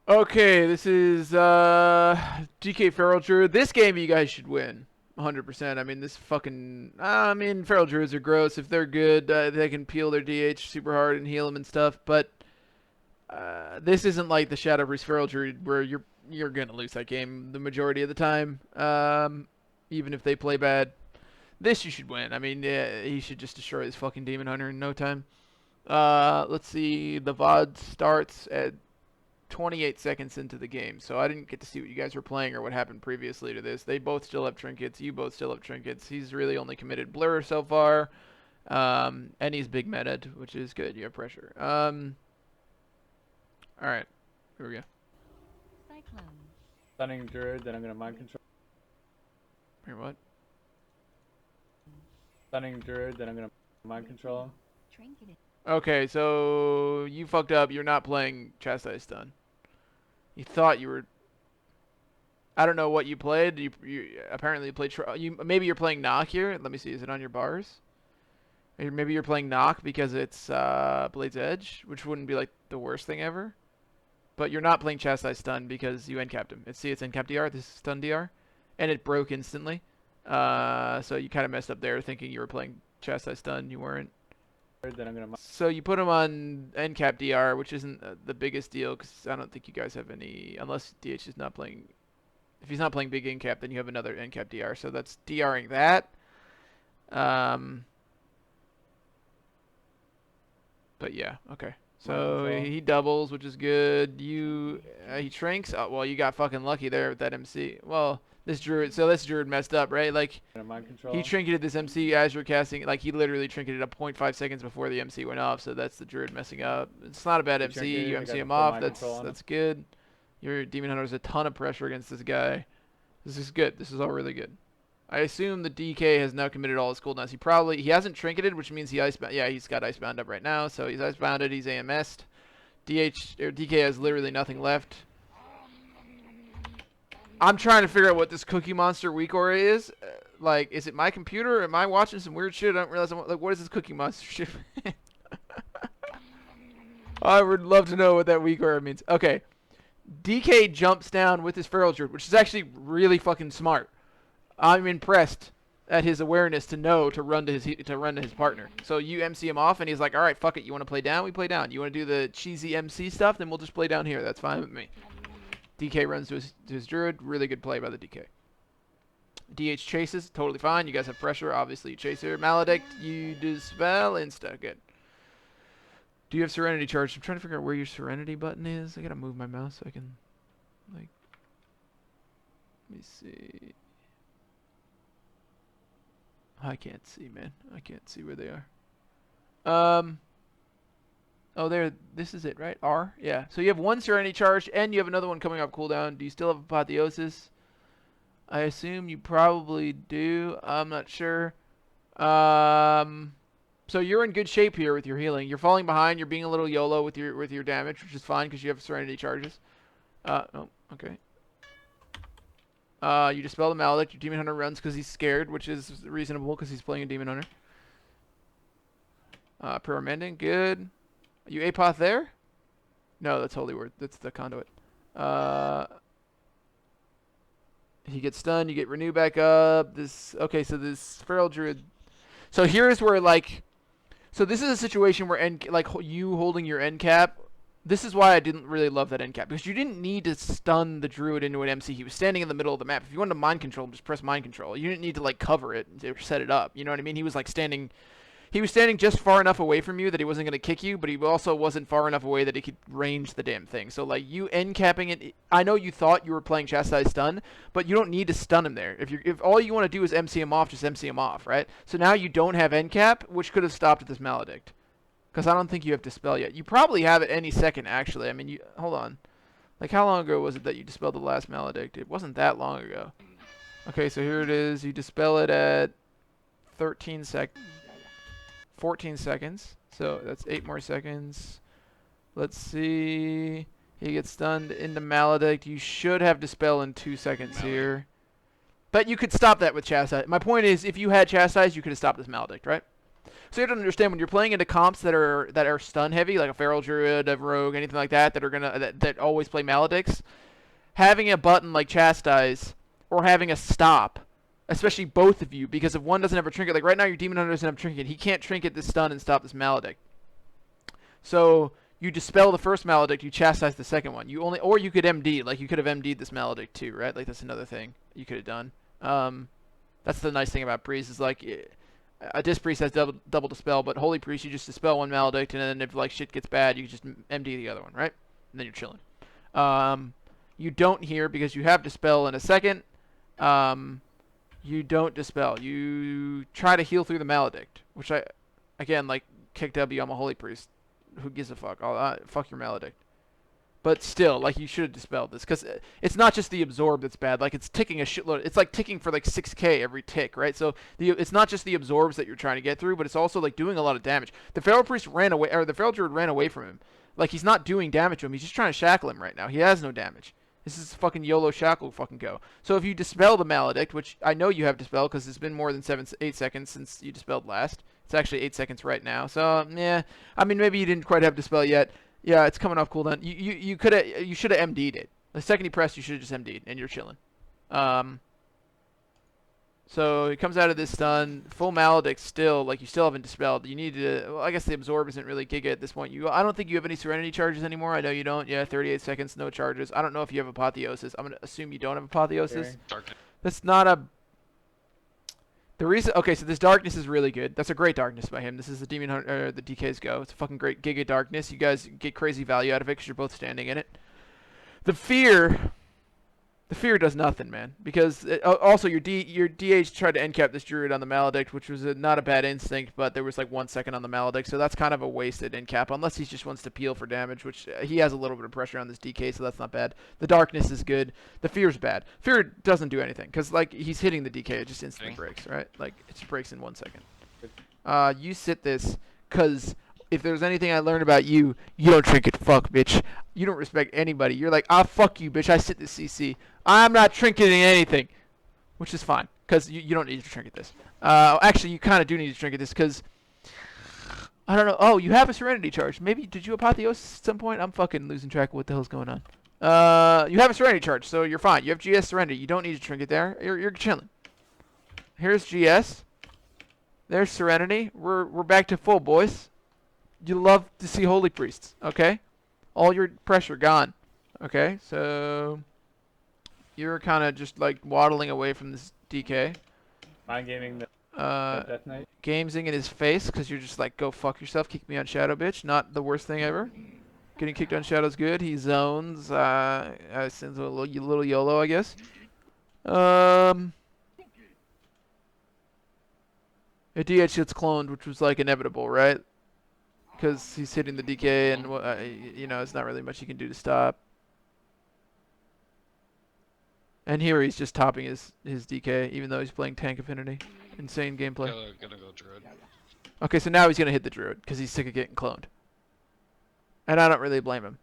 Okay, this is DK Feral Druid. This game you guys should win. 100%. I mean, this fucking. I mean, Feral Druids are gross. If they're good, they can peel their DH super hard and heal them and stuff. But this isn't like the Shadow Breeze Feral Druid where you're gonna lose that game the majority of the time. Even if they play bad, this you should win. I mean, yeah, he should just destroy this fucking Demon Hunter in no time. Let's see. The VOD starts at 28 seconds into the game, so I didn't get to see what you guys were playing or what happened previously to this. They both still have trinkets. You both still have trinkets. He's really only committed Blur so far, and he's big meted, which is good. You have pressure. All right, here we go. Cyclone. Stunning Druid, then I'm gonna mind control. Here, what? Stunning Druid, then I'm gonna mind control him. Trinketed. Okay, so you fucked up. You're not playing Chastise Stun. You thought you were. I don't know what you played. You apparently played. Maybe you're playing Knock here. Let me see. Is it on your bars? Or maybe you're playing Knock because it's Blade's Edge, which wouldn't be like the worst thing ever. But you're not playing Chastise Stun because you end-capped him. It's end-cap DR. This is stun DR, and it broke instantly. So you kind of messed up there, thinking you were playing Chastise Stun. You weren't. Then I'm gonna. So you put him on end-cap DR, which isn't the biggest deal because I don't think you guys have any, unless DH is not playing. If he's not playing big end-cap, then you have another end-cap DR. So that's DRing that. But yeah, okay. So he doubles, which is good. He shrinks. Oh, well, you got fucking lucky there with that MC. Well, this Druid messed up, right? Like he trinketed this MC as you're casting. Like he literally trinketed a 0.5 seconds before the MC went off. So that's the Druid messing up. It's not a bad MC. You MC him off. That's good. Your Demon Hunter has a ton of pressure against this guy. This is good. This is all really good. I assume the DK has now committed all his cooldowns. He hasn't trinketed, which means he's got Icebound up right now, so he's Icebounded, he's AMS'd. DK has literally nothing left. I'm trying to figure out what this Cookie Monster weak aura is. Like, is it my computer? Am I watching some weird shit? I don't realize like, what is this Cookie Monster shit? I would love to know what that weak aura means. Okay. DK jumps down with his Feral Druid, which is actually really fucking smart. I'm impressed at his awareness to know to run to his partner. So you MC him off, and he's like, "All right, fuck it. You want to play down? We play down. You want to do the cheesy MC stuff? Then we'll just play down here. That's fine with me." DK runs to his Druid. Really good play by the DK. DH chases, totally fine. You guys have pressure. Obviously, you chase here. Maledict, you dispel, insta. Good. Do you have Serenity Charge? I'm trying to figure out where your Serenity button is. I gotta move my mouse so I can, like, let me see. I can't see, man. I can't see where they are. Oh, there. This is it, right? R? Yeah. So you have one Serenity Charge, and you have another one coming off cooldown. Do you still have Apotheosis? I assume you probably do. I'm not sure. So you're in good shape here with your healing. You're falling behind. You're being a little YOLO with your damage, which is fine because you have Serenity Charges. Oh, okay. You dispel the Maledict. Your Demon Hunter runs because he's scared, which is reasonable because he's playing a Demon Hunter. Prayer Mending, good. Are you Apoth there? No, that's Holy Word. That's the Conduit. He gets stunned. You get Renew back up. Okay, so this Feral Druid. So here's where, like... So this is a situation where, you holding your end cap... This is why I didn't really love that end cap, because you didn't need to stun the Druid into an MC. He was standing in the middle of the map. If you wanted to mind control him, just press mind control. You didn't need to, like, cover it or set it up. You know what I mean? He was, like, standing just far enough away from you that he wasn't going to kick you, but he also wasn't far enough away that he could range the damn thing. So, like, you end capping it, I know you thought you were playing Chastise Stun, but you don't need to stun him there. If all you want to do is MC him off, just MC him off, right? So now you don't have end cap, which could have stopped at this Maledict. Because I don't think you have Dispel yet. You probably have it any second, actually. I mean, hold on. Like, how long ago was it that you dispelled the last Maledict? It wasn't that long ago. Okay, so here it is. You dispel it at 14 seconds. So that's 8 more seconds. Let's see. He gets stunned into Maledict. You should have Dispel in 2 seconds here. But you could stop that with Chastise. My point is, if you had Chastise, you could have stopped this Maledict, right? So you have to understand when you're playing into comps that are stun heavy, like a Feral Druid, a Rogue, anything like that, that always play Maledicts, having a button like Chastise or having a stop, especially both of you, because if one doesn't have a trinket, like right now your Demon Hunter doesn't have a trinket, he can't trinket this stun and stop this Maledict. So you dispel the first Maledict, you chastise the second one. Or you could MD, like you could have MD'd this Maledict too, right? Like that's another thing you could have done. That's the nice thing about Priest is like a Disc Priest has double dispel, but Holy Priest you just dispel one Maledict, and then if like shit gets bad, you can just MD the other one, right? And then you're chilling. You don't here because you have dispel in a second. You don't dispel. You try to heal through the Maledict, which again, like kick W, I'm a Holy Priest. Who gives a fuck? Fuck your Maledict. But still, like, you should have dispelled this. Because it's not just the absorb that's bad. Like, it's ticking a shitload. It's like ticking for, like, 6k every tick, right? So, it's not just the absorbs that you're trying to get through, but it's also, like, doing a lot of damage. The Feral Priest ran away, or the Feral Druid ran away from him. Like, he's not doing damage to him. He's just trying to shackle him right now. He has no damage. This is fucking YOLO shackle fucking go. So, if you dispel the Maledict, which I know you have dispelled because it's been more than 8 seconds since you dispelled last. It's actually 8 seconds right now. So, yeah. I mean, maybe you didn't quite have dispel yet. Yeah, it's coming off cooldown. You should have MD'd it. The second you pressed, you should have just MD'd, and you're chilling. So he comes out of this stun, full Maledict still, like you still haven't dispelled. You need to, well, I guess the absorb isn't really Giga at this point. I don't think you have any Serenity charges anymore. I know you don't. Yeah, 38 seconds, no charges. I don't know if you have Apotheosis. I'm gonna assume you don't have Apotheosis. Darkness. That's not a. The reason, okay, so this Darkness is really good. That's a great Darkness by him. This is the Demon Hunter, the DK's go. It's a fucking great Giga Darkness. You guys get crazy value out of it because you're both standing in it. The Fear does nothing, man. Because also your DH tried to end cap this Druid on the Maledict, which was not a bad instinct, but there was like 1 second on the Maledict, so that's kind of a wasted end cap, unless he just wants to peel for damage, which he has a little bit of pressure on this DK, so that's not bad. The Darkness is good. The Fear's bad. Fear doesn't do anything, because like he's hitting the DK, it just instantly breaks, right? Like it just breaks in 1 second. You sit this, because if there's anything I learned about you, you don't trinket fuck, bitch. You don't respect anybody. You're like, fuck you, bitch. I sit this CC. I'm not trinketing anything. Which is fine, because you don't need to trinket this. Actually, you kind of do need to trinket this, because I don't know. Oh, you have a Serenity charge. Maybe, did you Apotheosis at some point? I'm fucking losing track of what the hell's going on. You have a Serenity charge, so you're fine. You have GS Serenity. You don't need to trinket there. You're chilling. Here's GS. There's Serenity. We're back to full, boys. You love to see Holy Priests, okay? All your pressure gone. Okay, so you're kind of just like waddling away from this DK. Mind gaming the Death Knight. Gamesing in his face because you're just like, go fuck yourself, kick me on Shadow, bitch. Not the worst thing ever. Getting kicked on Shadow's good. He zones. Sends a little YOLO, I guess. A DH gets cloned, which was like inevitable, right? Because he's hitting the DK, and you know, it's not really much he can do to stop. And here he's just topping his DK, even though he's playing Tank Affinity. Insane gameplay. Gonna go Druid. Okay, so now he's gonna hit the Druid because he's sick of getting cloned. And I don't really blame him.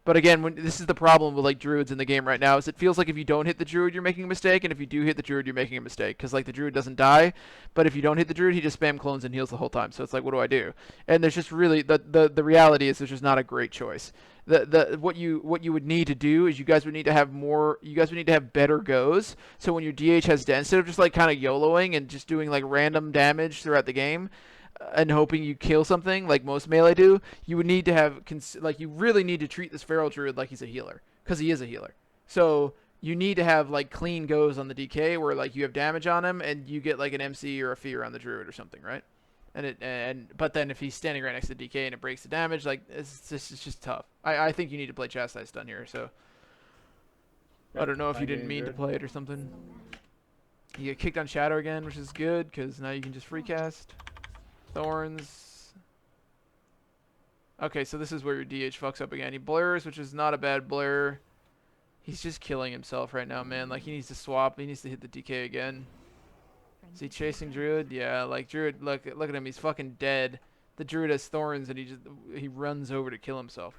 But again, this is the problem with like Druids in the game right now, is it feels like if you don't hit the Druid, you're making a mistake, and if you do hit the Druid, you're making a mistake. Because like the Druid doesn't die, but if you don't hit the Druid, he just spam clones and heals the whole time. So it's like, what do I do? And there's just really the reality is there's just not a great choice. What you would need to do is you guys would need to have better goes. So when your DH has instead of just like kind of YOLOing and just doing like random damage throughout the game, and hoping you kill something like most melee do, you would need to have you really need to treat this Feral Druid like he's a healer, because he is a healer. So you need to have like clean goes on the DK where like you have damage on him and you get like an MC or a Fear on the Druid or something, right? But then if he's standing right next to the DK and it breaks the damage, like it's just tough. I think you need to play Chastise Stun here. So I don't know if you didn't mean to play it or something. You get kicked on Shadow again, which is good because now you can just free cast. Thorns. Okay, so this is where your DH fucks up again. He blurs, which is not a bad blur. He's just killing himself right now, man. Like, he needs to swap. He needs to hit the DK again. Is he chasing Druid? Yeah, like, Druid, look at him. He's fucking dead. The Druid has Thorns, and he runs over to kill himself.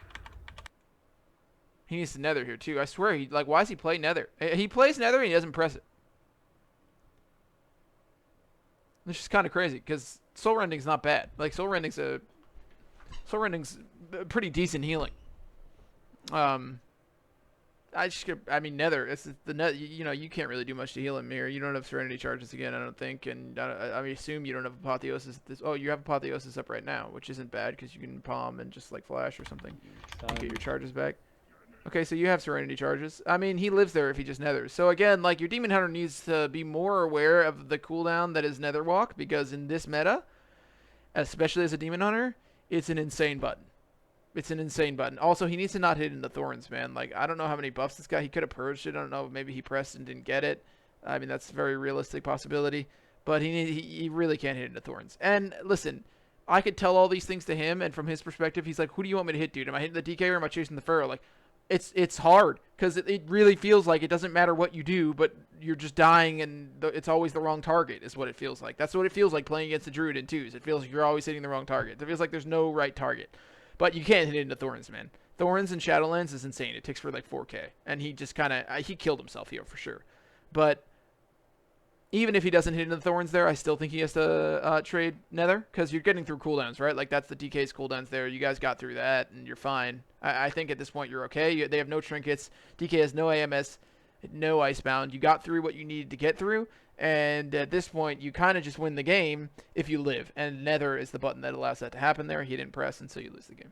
He needs to Nether here, too. I swear, why does he play Nether? He plays Nether, and he doesn't press it. It's just kind of crazy, because Soul Rending's not bad. Like Soul Rending's a pretty decent healing. I mean, Nether. It's the net. You know, you can't really do much to heal him here. You don't have Serenity charges again, I don't think, and I assume you don't have Apotheosis. Oh, you have Apotheosis up right now, which isn't bad because you can palm and just like flash or something. Get your charges back. Okay, so you have Serenity charges. I mean, he lives there if he just Nethers. So again, like your Demon Hunter needs to be more aware of the cooldown that is Nether Walk, because in this meta, especially as a Demon Hunter, it's an insane button. It's an insane button. Also, he needs to not hit into Thorns, man. Like, I don't know how many buffs this guy. He could have purged it. I don't know. Maybe he pressed and didn't get it. I mean, that's a very realistic possibility. But he really can't hit into Thorns. And listen, I could tell all these things to him, and from his perspective, he's like, who do you want me to hit, dude? Am I hitting the DK or am I chasing the Pharaoh? Like, it's hard because it really feels like it doesn't matter what you do, but you're just dying, and it's always the wrong target is what it feels like. That's what it feels like playing against the Druid in 2s. It feels like you're always hitting the wrong target. It feels like there's no right target. But you can't hit into Thorns, man. Thorns and Shadowlands is insane. It ticks for like 4k. And he just kind of... he killed himself here for sure. But even if he doesn't hit into the Thorns there, I still think he has to trade Nether. Because you're getting through cooldowns, right? Like, that's the DK's cooldowns there. You guys got through that, and you're fine. I think at this point you're okay. They have no trinkets. DK has no AMS, no Icebound. You got through what you needed to get through. And at this point, you kind of just win the game if you live. And Nether is the button that allows that to happen there. He didn't press, and so you lose the game.